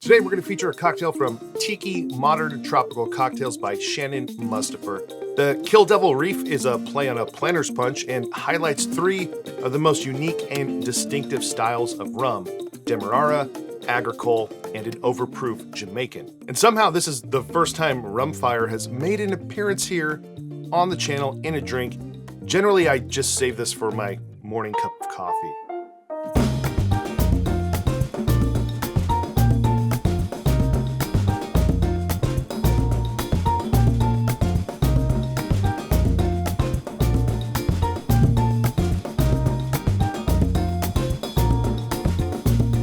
Today we're going to feature a cocktail from Tiki Modern Tropical Cocktails by Shannon Mustipher. The Kill Devyl Reef is a play on a planter's punch and highlights three of the most unique and distinctive styles of rum: Demerara, Agricole, and an Overproof Jamaican. And somehow this is the first time Rum Fire has made an appearance here on the channel in a drink. Generally, I just save this for my morning cup of coffee.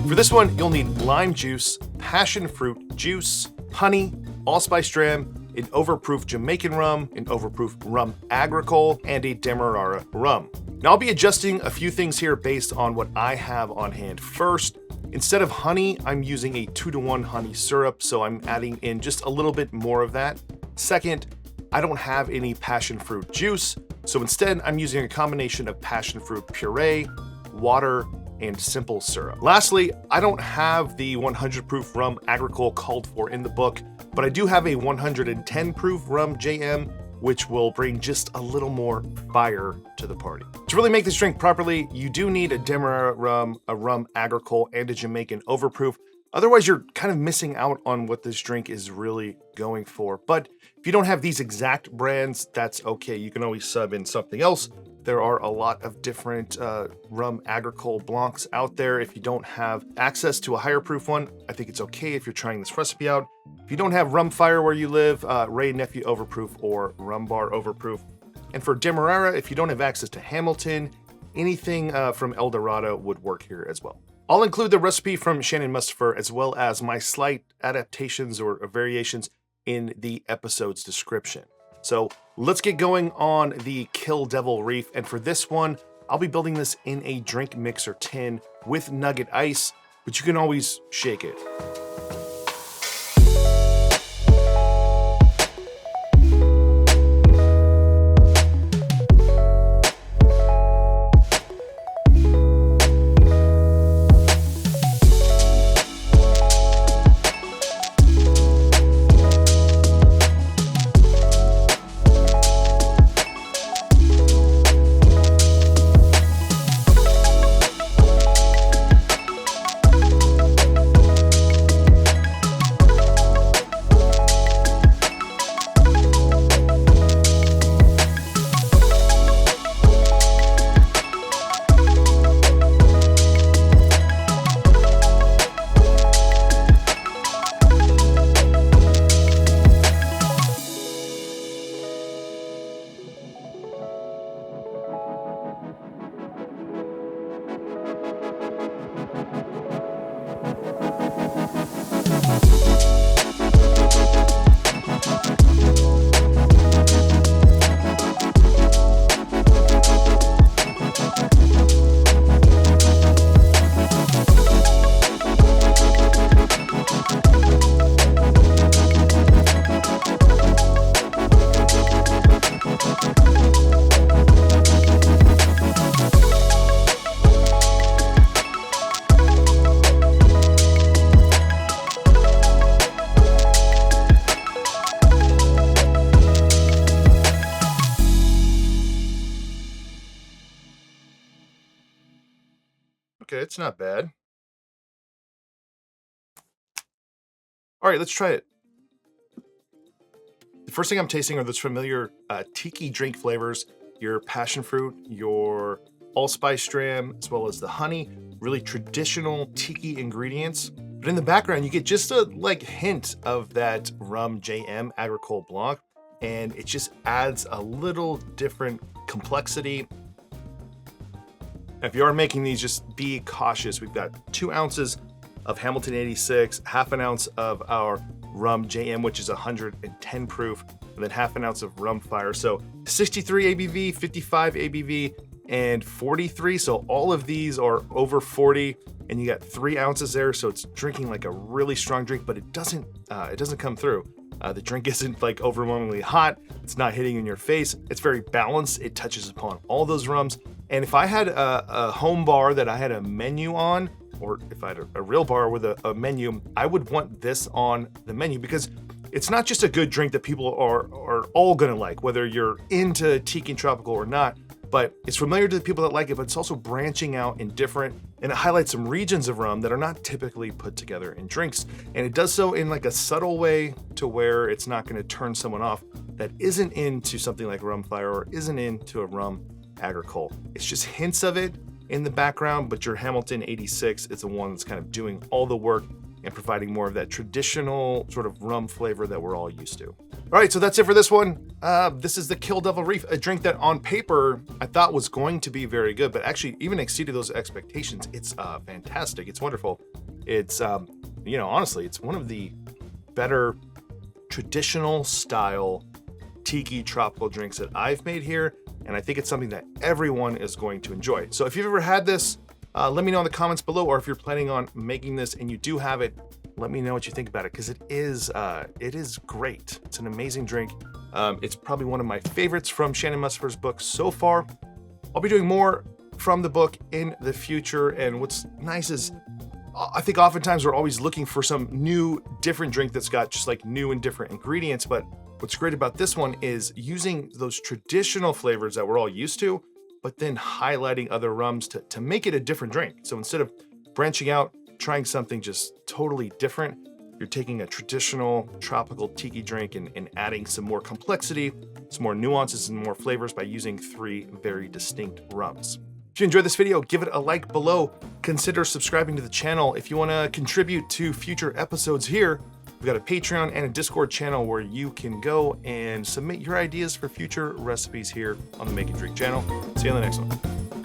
For this one, you'll need lime juice, passion fruit juice, honey, allspice dram, an overproof Jamaican rum, an overproof Rhum Agricole, and a Demerara rum. Now I'll be adjusting a few things here based on what I have on hand. First, instead of honey, I'm using a 2-to-1 honey syrup, so I'm adding in just a little bit more of that. Second, I don't have any passion fruit juice, so instead I'm using a combination of passion fruit puree, water, and simple syrup. Lastly, I don't have the 100 proof Rhum Agricole called for in the book, but I do have a 110 proof Rum JM, which will bring just a little more fire to the party. To really make this drink properly, you do need a Demerara rum, a Rhum Agricole, and a Jamaican Overproof. Otherwise, you're kind of missing out on what this drink is really going for. But if you don't have these exact brands, that's okay. You can always sub in something else. There are a lot of different Rhum Agricole Blancs out there. If you don't have access to a higher proof one, I think it's okay if you're trying this recipe out. If you don't have Rum Fire where you live, Ray Nephew Overproof or Rum Bar Overproof. And for Demerara, if you don't have access to Hamilton, anything from El Dorado would work here as well. I'll include the recipe from Shannon Mustipher as well as my slight adaptations or variations in the episode's description. So let's get going on the Kill Devyl Reef. And for this one, I'll be building this in a drink mixer tin with nugget ice, but you can always shake it. Okay, it's not bad. All right, let's try it. The first thing I'm tasting are those familiar tiki drink flavors, your passion fruit, your allspice dram, as well as the honey, really traditional tiki ingredients. But in the background, you get just a hint of that Rum JM Agricole Blanc, and it just adds a little different complexity. If you are making these, just be cautious. We've got 2 ounces of Hamilton 86, half an ounce of our Rum JM, which is 110 proof, and then half an ounce of Rum Fire. So 63 ABV, 55 ABV, and 43. So all of these are over 40, and you got 3 ounces there. So it's drinking like a really strong drink, but it doesn't come through. The drink isn't like overwhelmingly hot. It's not hitting in your face. It's very balanced. It touches upon all those rums. And if I had a home bar that I had a menu on, or if I had a real bar with a menu, I would want this on the menu because it's not just a good drink that people are all gonna like, whether you're into tiki and tropical or not, but it's familiar to the people that like it, but it's also branching out in different, and it highlights some regions of rum that are not typically put together in drinks. And it does so in like a subtle way to where it's not gonna turn someone off that isn't into something like Rum Fire or isn't into a Rhum Agricole. It's just hints of it in the background, but your Hamilton 86 is the one that's kind of doing all the work and providing more of that traditional sort of rum flavor that we're all used to. All right, so that's it for this one. This is the Kill Devyl Reef, a drink that on paper I thought was going to be very good, but actually even exceeded those expectations. It's fantastic. It's wonderful. It's, you know, honestly, it's one of the better traditional style tiki tropical drinks that I've made here, and I think it's something that everyone is going to enjoy. So if you've ever had this, let me know in the comments below, or if you're planning on making this and you do have it, let me know what you think about it, because it is great. It's an amazing drink. It's probably one of my favorites from Shannon Mustipher's book so far. I'll be doing more from the book in the future, and what's nice is I think oftentimes we're always looking for some new, different drink that's got just like new and different ingredients, but what's great about this one is using those traditional flavors that we're all used to, but then highlighting other rums to make it a different drink. So instead of branching out, trying something just totally different, you're taking a traditional tropical tiki drink and adding some more complexity, some more nuances and more flavors by using 3 very distinct rums. If you enjoyed this video, give it a like below. Consider subscribing to the channel. If you want to contribute to future episodes here, we've got a Patreon and a Discord channel where you can go and submit your ideas for future recipes here on the Make and Drink channel. See you on the next one.